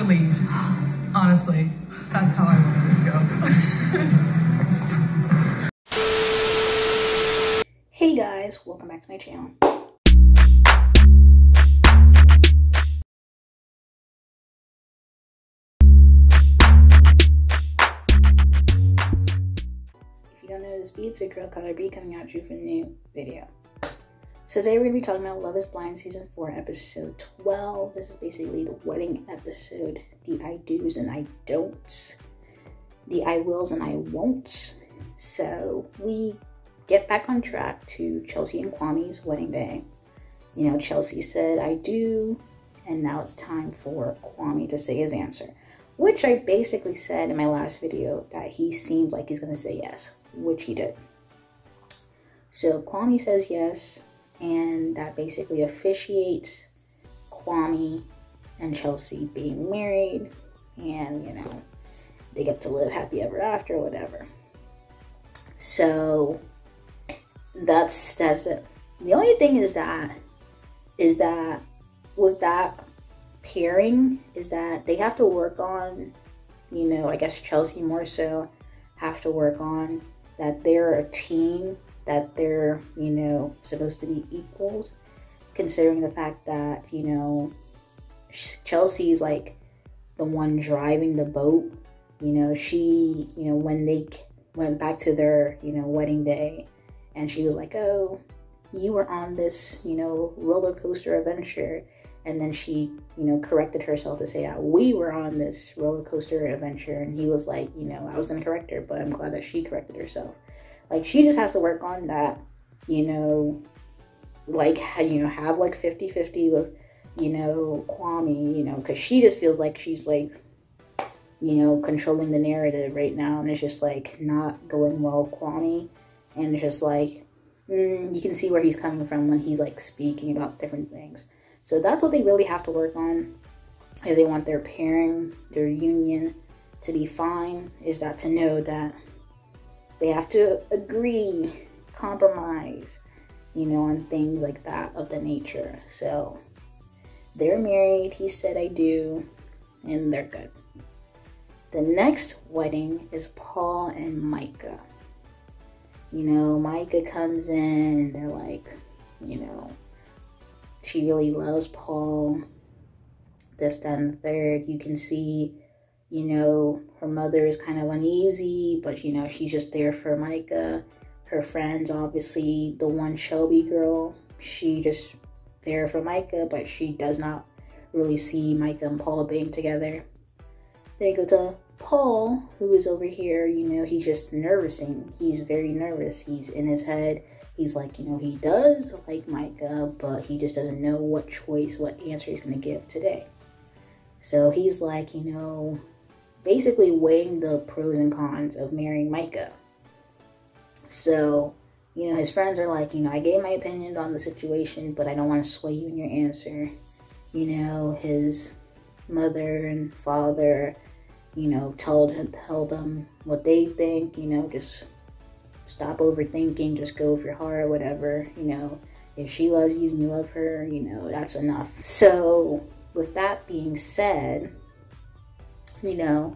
relieved. Honestly, that's how I wanted it to go. Hey guys, welcome back to my channel. If you don't know this beat, it's a girl color beat coming at you for a new video. So today we're going to be talking about Love is Blind Season 4, Episode 12. This is basically the wedding episode. The I do's and I don'ts. The I wills and I won'ts. So we get back on track to Chelsea and Kwame's wedding day. You know, Chelsea said I do, and now it's time for Kwame to say his answer. Which I basically said in my last video that he seems like he's going to say yes, which he did. So Kwame says yes. And that basically officiates Kwame and Chelsea being married. And, you know, they get to live happy ever after, whatever. So, that's it. The only thing is that with that pairing, is that they have to work on, you know, I guess Chelsea more so, have to work on that they're a team, that they're, you know, supposed to be equals, considering the fact that, you know, Chelsea's like the one driving the boat. You know, she, you know, when they went back to their, you know, wedding day, and she was like, oh, you were on this, you know, roller coaster adventure. And then she, you know, corrected herself to say that we were on this roller coaster adventure. And he was like, you know, I was going to correct her, but I'm glad that she corrected herself. Like, she just has to work on that, you know, like, you know, have like 50-50 with, you know, Kwame, you know, because she just feels like she's like, you know, controlling the narrative right now. And it's just like not going well with Kwame. And it's just like, you can see where he's coming from when he's like speaking about different things. So that's what they really have to work on if they want their pairing, their union to be fine, is that to know that they have to agree, compromise, you know, on things like that of the nature. So they're married, he said I do, and they're good. The next wedding is Paul and Micah. You know, Micah comes in and they're like, you know, she really loves Paul, this, that, and the third. You can see, you know, her mother is kind of uneasy, but, you know, she's just there for Micah. Her friends, obviously, the one Shelby girl, she just there for Micah, but she does not really see Micah and Paul being together. Then you go to Paul, who is over here, you know, he's just nervousing. He's very nervous. He's in his head. He's like, you know, he does like Micah, but he just doesn't know what choice, what answer he's going to give today. So he's like, you know, basically weighing the pros and cons of marrying Micah. So, you know, his friends are like, you know, I gave my opinion on the situation, but I don't want to sway you in your answer. You know, his mother and father, you know, told them what they think, you know, just stop overthinking, just go with your heart, whatever, you know. If she loves you and you love her, you know, that's enough. So, with that being said, you know,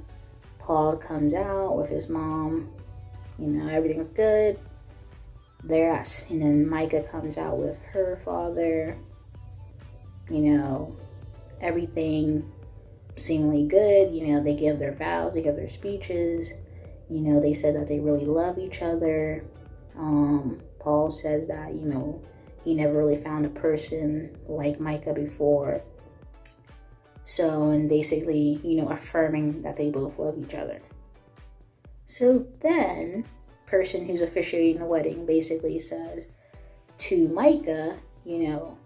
Paul comes out with his mom, you know, everything's good. And then Micah comes out with her father, you know, everything seemingly good. You know, they give their vows, they give their speeches, you know, they said that they really love each other. Paul says that, you know, he never really found a person like Micah before. So, and basically, you know, affirming that they both love each other. So then, person who's officiating the wedding basically says to Micah, you know,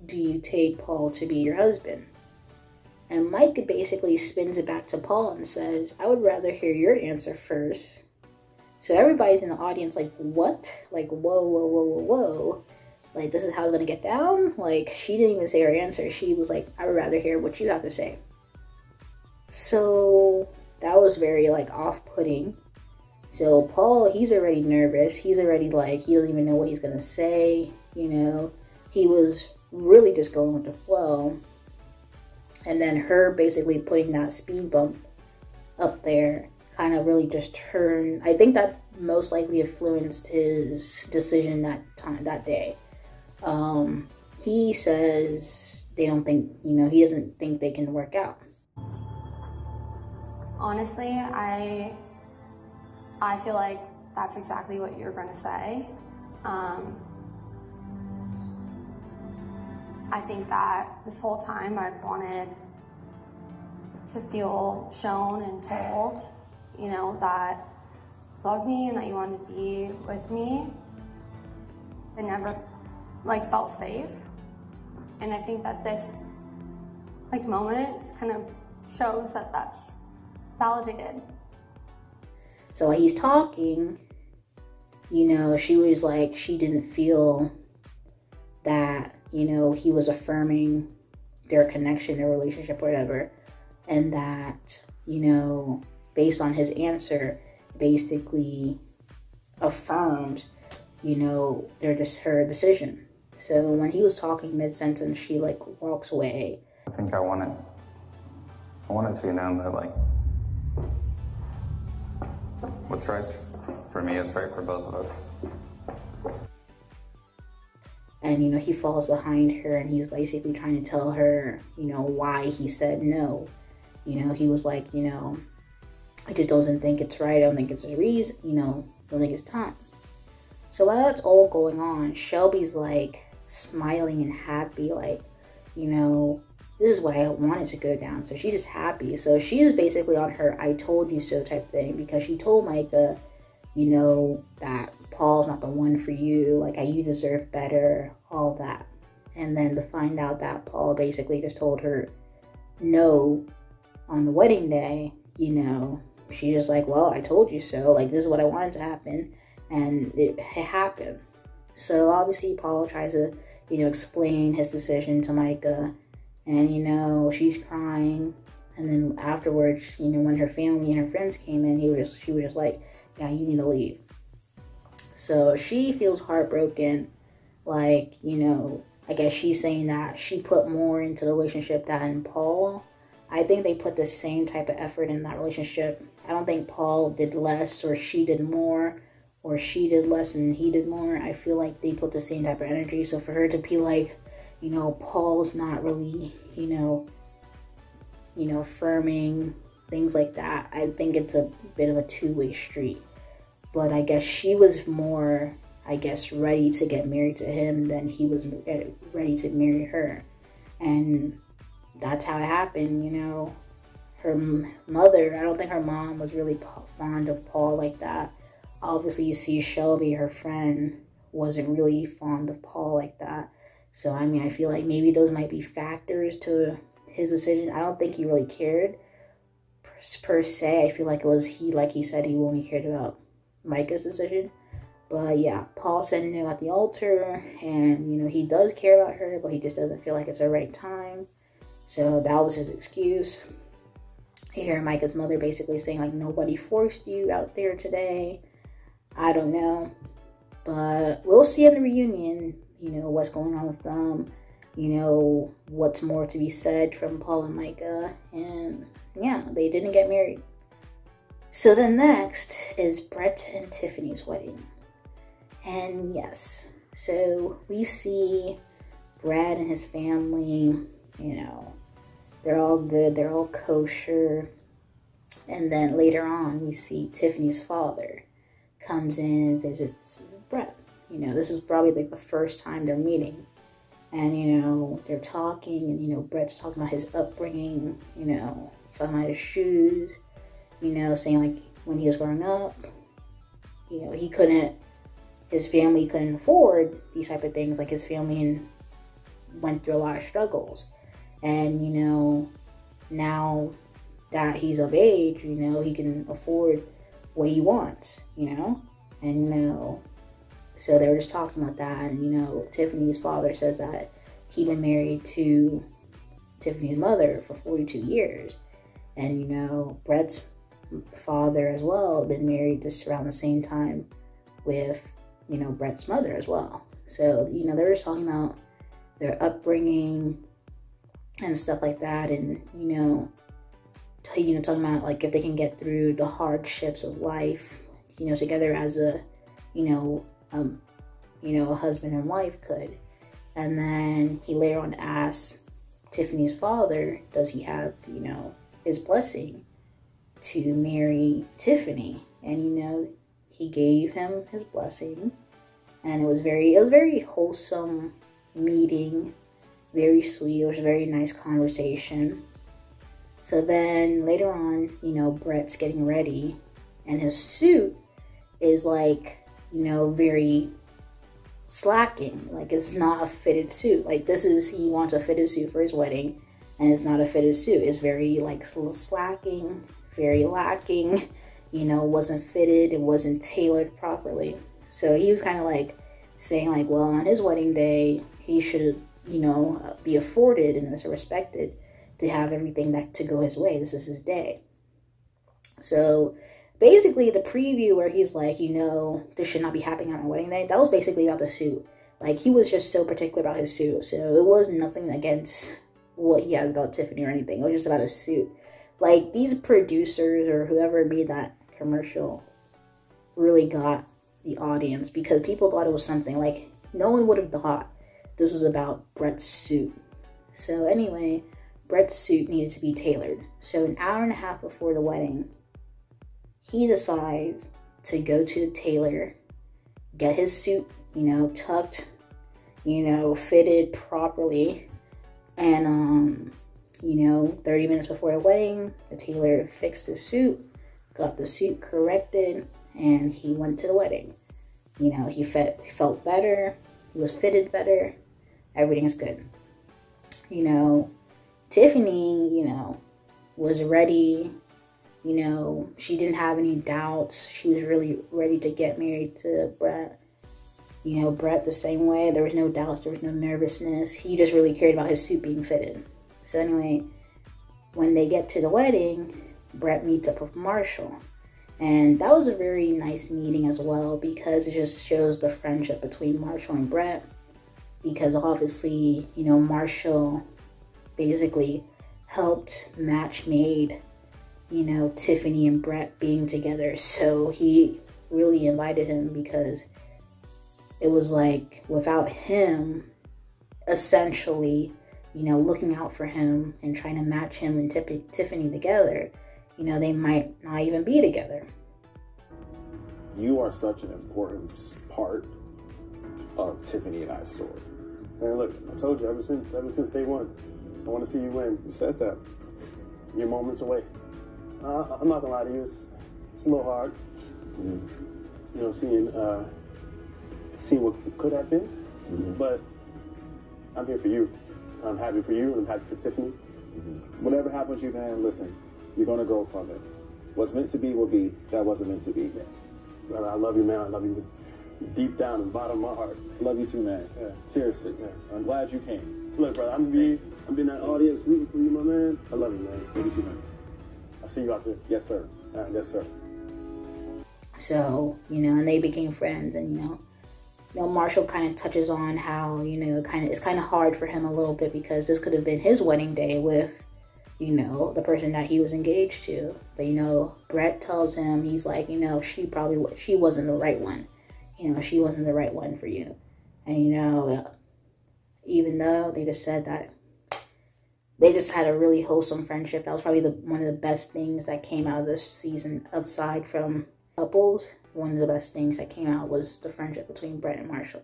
do you take Paul to be your husband? And Micah basically spins it back to Paul and says, I would rather hear your answer first. So everybody's in the audience like, what? Like, whoa, whoa, whoa, whoa, whoa. Like, this is how it's going to get down? Like, she didn't even say her answer. She was like, I would rather hear what you have to say. So that was very, like, off-putting. So Paul, he's already nervous. He's already, like, he doesn't even know what he's going to say, you know. He was really just going with the flow. And then her basically putting that speed bump up there kind of really just turned, I think that most likely influenced his decision that day. He says they don't think, he doesn't think they can work out. Honestly, I feel like that's exactly what you're going to say. I think that this whole time I've wanted to feel shown and told, that you loved me and that you wanted to be with me. I never, felt safe. And I think that this, moment just kind of shows that that's validated. So while he's talking, she was like, she didn't feel that, he was affirming their connection, their relationship, whatever. And that, based on his answer, basically affirmed, her decision. So when he was talking mid-sentence, she walks away. I think I wanted to be known that what's right for me is right for both of us. And, he falls behind her and he's basically trying to tell her, why he said no. He was like, I just don't think it's right. I don't think it's a reason, don't think it's time. So while that's all going on, Shelby's smiling and happy, this is what I wanted to go down. So she's just happy. So she is basically on her I told you so type thing, because she told Micah, that Paul's not the one for you. You deserve better, all that. And then to find out that Paul basically just told her no on the wedding day, she's just like, well, I told you so. This is what I wanted to happen. And it happened. So obviously Paul tries to, explain his decision to Micah. And, she's crying. And then afterwards, when her family and her friends came in, she was just like, yeah, you need to leave. So she feels heartbroken. I guess she's saying that she put more into the relationship than Paul. I think they put the same type of effort in that relationship. I don't think Paul did less or she did more, or she did less and he did more. I feel like they put the same type of energy. So for her to be like, Paul's not really, affirming, things like that, I think it's a bit of a two-way street. But I guess she was more, ready to get married to him than he was ready to marry her. And that's how it happened, Her mother, I don't think her mom was really fond of Paul like that. Obviously, you see Shelby, her friend, wasn't really fond of Paul like that. So, I feel like maybe those might be factors to his decision. I don't think he really cared per se. I feel like it was like he said, he only cared about Micah's decision. But yeah, Paul said no at the altar, and, he does care about her, but he just doesn't feel like it's the right time. So that was his excuse. You hear Micah's mother basically saying, nobody forced you out there today. I don't know. But we'll see in the reunion, what's going on with them. What's more to be said from Paul and Micah. And yeah, they didn't get married. So then next is Brett and Tiffany's wedding. And yes, so we see Brett and his family, they're all good, they're all kosher. And then later on, we see Tiffany's father comes in and visits Brett. This is probably the first time they're meeting. And, they're talking, and, Brett's talking about his upbringing, he's talking about his shoes, saying, when he was growing up, his family couldn't afford these type of things. His family went through a lot of struggles. And, now that he's of age, he can afford what he wants, and, so they were just talking about that. And, Tiffany's father says that he'd been married to Tiffany's mother for 42 years. And, Brett's father as well been married just around the same time with, Brett's mother as well. So, they were just talking about their upbringing, and stuff like that, and talking about like if they can get through the hardships of life, together as a husband and wife could. And then he later on asked Tiffany's father, does he have his blessing to marry Tiffany? And he gave him his blessing, and it was very wholesome meeting, very sweet. It was a very nice conversation. So then later on, Brett's getting ready, and his suit is like, very slacking. Like, it's not a fitted suit. Like, he wants a fitted suit for his wedding, and it's not a fitted suit. It's very like slacking, very lacking, wasn't fitted. It wasn't tailored properly. So he was kind of like saying like, well, on his wedding day, he should, be afforded and respected to have everything that to go his way. This is his day. So basically the preview where he's like, this should not be happening on my wedding day, that was basically about the suit. Like, he was just so particular about his suit. So it was nothing against what he has about Tiffany or anything. It was just about his suit. Like, these producers or whoever made that commercial really got the audience, because people thought it was something like, no one would have thought this was about Brett's suit. So anyway, Brett's suit needed to be tailored. So an hour and a half before the wedding, he decides to go to the tailor, get his suit, tucked, fitted properly. And, 30 minutes before the wedding, the tailor fixed his suit, got the suit corrected, and he went to the wedding. He felt better, he was fitted better, everything is good. Tiffany, was ready. She didn't have any doubts. She was really ready to get married to Brett. Brett the same way. There was no doubts. There was no nervousness. He just really cared about his suit being fitted. So anyway, when they get to the wedding, Brett meets up with Marshall. And that was a very nice meeting as well, because it just shows the friendship between Marshall and Brett. Because obviously, Marshall basically helped made Tiffany and Brett being together. So he really invited him, because it was like, without him essentially, looking out for him and trying to match him and Tiffany together, they might not even be together. You are such an important part of Tiffany and I's story. And look, I told you ever since day one, I want to see you win. You said that. You're moments away. I'm not gonna lie to you, it's a little hard. Seeing what could have been. But I'm here for you. I'm happy for you, and I'm happy for Tiffany. Whatever happens to you, man, listen, you're gonna grow from it. What's meant to be will be. That wasn't meant to be. Brother, I love you, man. I love you deep down in the bottom of my heart. Love you too, man. Yeah. Seriously. Yeah. I'm glad you came. Look, brother, I'm in that audience rooting for you, my man. I love you, man. Love you too, man. I'll see you out there. Yes, sir. Yes, sir. So, and they became friends, and, Marshall kind of touches on how, it's kind of hard for him a little bit, because this could have been his wedding day with, the person that he was engaged to. But, Brett tells him, he's like, she wasn't the right one. She wasn't the right one for you. And, even though they just said that they just had a really wholesome friendship, that was probably one of the best things that came out of this season, aside from couples. One of the best things that came out was the friendship between Brett and Marshall.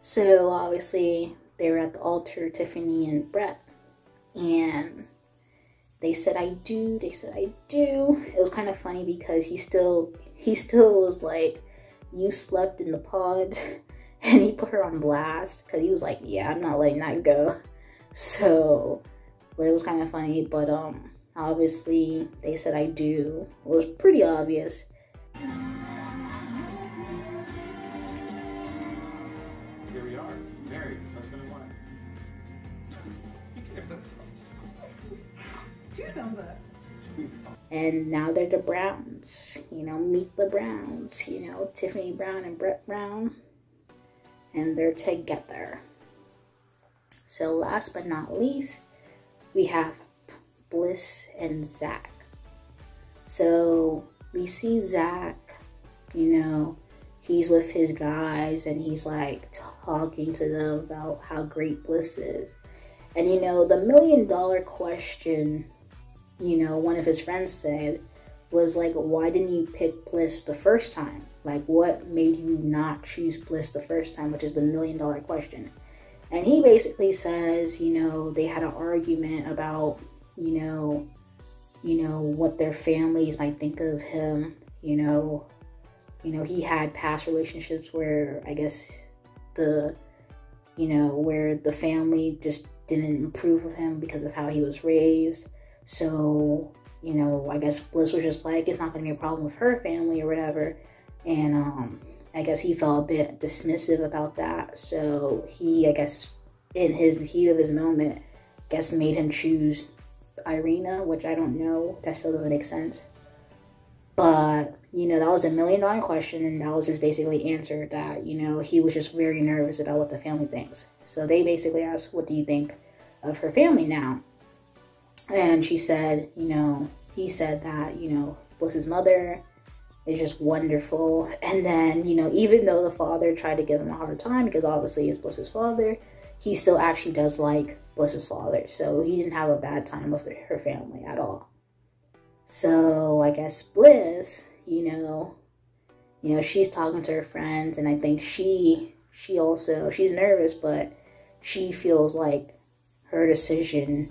So obviously they were at the altar, Tiffany and Brett, and they said I do. It was kind of funny, because he still was like, you slept in the pod, and he put her on blast, because he was like, yeah, I'm not letting that go. So, but it was kind of funny. But obviously they said I do. It was pretty obvious. Here we are, married, husband and wife. And now they're the Browns. Meet the Browns. Tiffany Brown and Brett Brown. And they're together. So last but not least, we have Bliss and Zach. So we see Zach, you know, he's with his guys and he's like talking to them about how great Bliss is. And you know, the $1 million question, you know, one of his friends said was like, why didn't you pick Bliss the first time? Like, what made you not choose Bliss the first time, which is the $1 million question. And he basically says, you know, they had an argument about, you know, what their families might think of him. You know, he had past relationships where I guess where the family just didn't approve of him because of how he was raised. So, you know, I guess Bliss was just like, it's not going to be a problem with her family or whatever. And I guess he felt a bit dismissive about that. So he, I guess, in his heat of his moment, I guess made him choose Irina, which I don't know. That still doesn't make sense. But, you know, that was $1 million question, and that was his basically answer, that, you know, he was just very nervous about what the family thinks. So they basically asked, what do you think of her family now? And she said, you know, he said that, you know, Bliss's mother is just wonderful. And then, you know, even though the father tried to give him a hard time, because obviously it's Bliss's father, he still actually does like Bliss's father. So he didn't have a bad time with her family at all. So I guess Bliss, you know, she's talking to her friends, and I think she's nervous, but she feels like her decision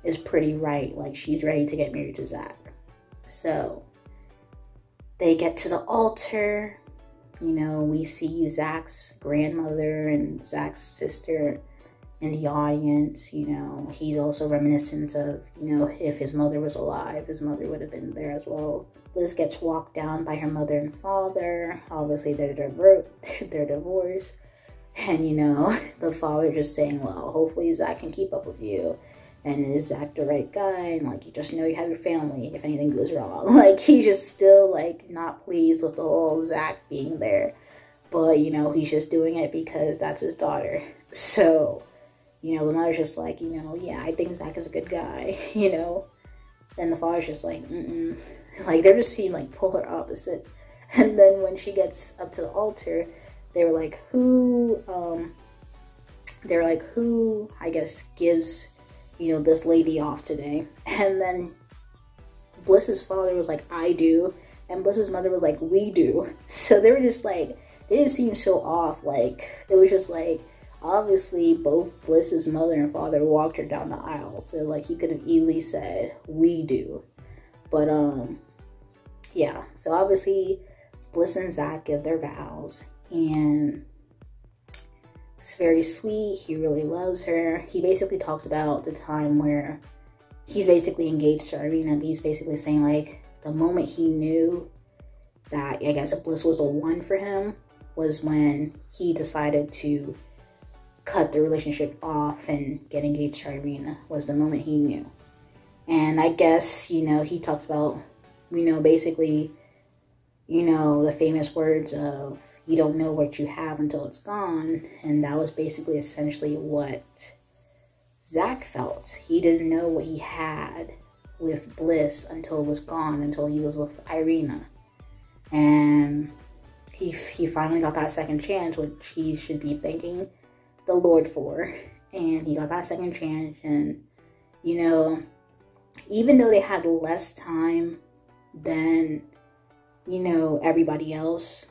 is pretty right. Like, she's ready to get married to Zach. So they get to the altar. You know, we see Zach's grandmother and Zach's sister in the audience. You know, he's also reminiscent of, you know, if his mother was alive, his mother would have been there as well. Bliss gets walked down by her mother and father. Obviously, they're divorced. And, you know, the father just saying, well, hopefully Zach can keep up with you. And is Zach the right guy? And, like, you just know you have your family if anything goes wrong. Like, he's just still, like, not pleased with the whole Zach being there. But, you know, he's just doing it because that's his daughter. So, you know, the mother's just like, you know, yeah, I think Zach is a good guy, you know. And the father's just like, mm-mm. Like, they're just seeing, like, polar opposites. And then when she gets up to the altar, they were like, who, I guess, gives, you know, this lady off today? And then Bliss's father was like, I do. And Bliss's mother was like, we do. So they were just like, they just seemed so off. Like, it was just like, obviously both Bliss's mother and father walked her down the aisle. So, like, he could have easily said, we do. But, yeah. So obviously Bliss and Zach give their vows. And it's very sweet. He really loves her. He basically talks about the time where he's basically engaged to Irina. And he's basically saying, like, the moment he knew that, I guess, Bliss was the one for him was when he decided to cut the relationship off and get engaged to Irina, was the moment he knew. And I guess, you know, he talks about, you know, basically, you know, the famous words of, you don't know what you have until it's gone. And that was basically essentially what Zach felt. He didn't know what he had with Bliss until it was gone, until he was with Irina. And he finally got that second chance, which he should be thanking the Lord for. And he got that second chance. And, you know, even though they had less time than, you know, everybody else,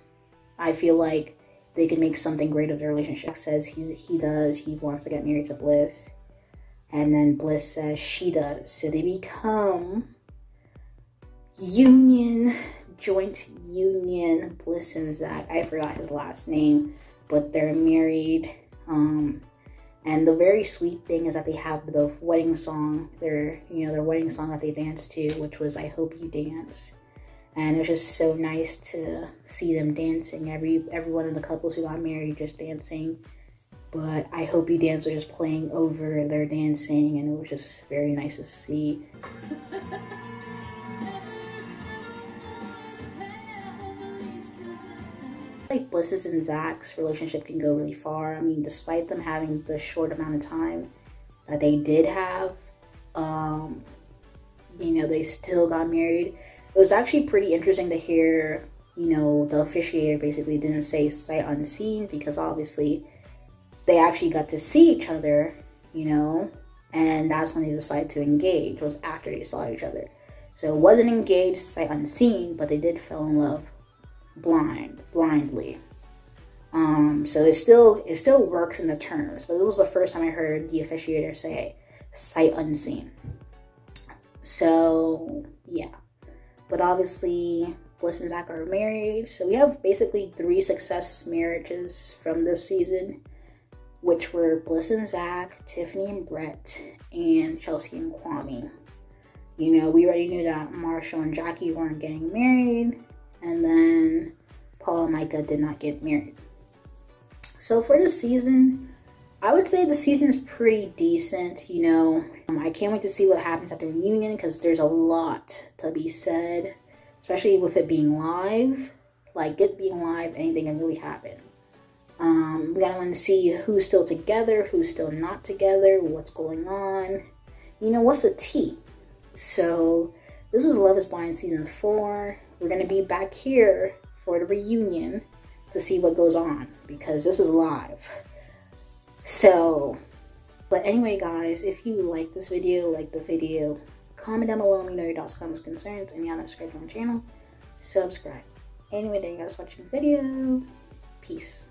I feel like they could make something great of their relationship. Says he wants to get married to Bliss. And then Bliss says she does. So they become joint union, Bliss and Zach. I forgot his last name, but they're married. And the very sweet thing is that they have the wedding song, their wedding song that they danced to, which was I Hope You Dance. And it was just so nice to see them dancing. Every one of the couples who got married just dancing. But I Hope You Dance was just playing over their dancing, and it was just very nice to see. like Bliss's and Zach's relationship can go really far. I mean, despite them having the short amount of time that they did have, you know, they still got married. It was actually pretty interesting to hear, you know, the officiator basically didn't say sight unseen, because obviously they actually got to see each other, you know, and that's when they decided to engage, was after they saw each other. So it wasn't engaged sight unseen, but they did fall in love blindly. So it still works in the terms, but it was the first time I heard the officiator say sight unseen. So yeah, but obviously Bliss and Zach are married, so we have basically 3 success marriages from this season, which were Bliss and Zach, Tiffany and Brett, and Chelsea and Kwame. You know, we already knew that Marshall and Jackie weren't getting married, and then Paul and Micah did not get married. So for this season, I would say the season's pretty decent, you know. I can't wait to see what happens at the reunion, because there's a lot to be said, especially with it being live. Like, it being live, anything can really happen. We gotta want to see who's still together, who's still not together, what's going on. You know, what's the tea? So, this was Love is Blind Season 4. We're gonna be back here for the reunion to see what goes on, because this is live. So, but anyway guys, if you like this video, like the video, comment down below, let me know your thoughts, comments, concerns, and you want to subscribe to my channel, subscribe. Anyway, thank you guys for watching the video. Peace.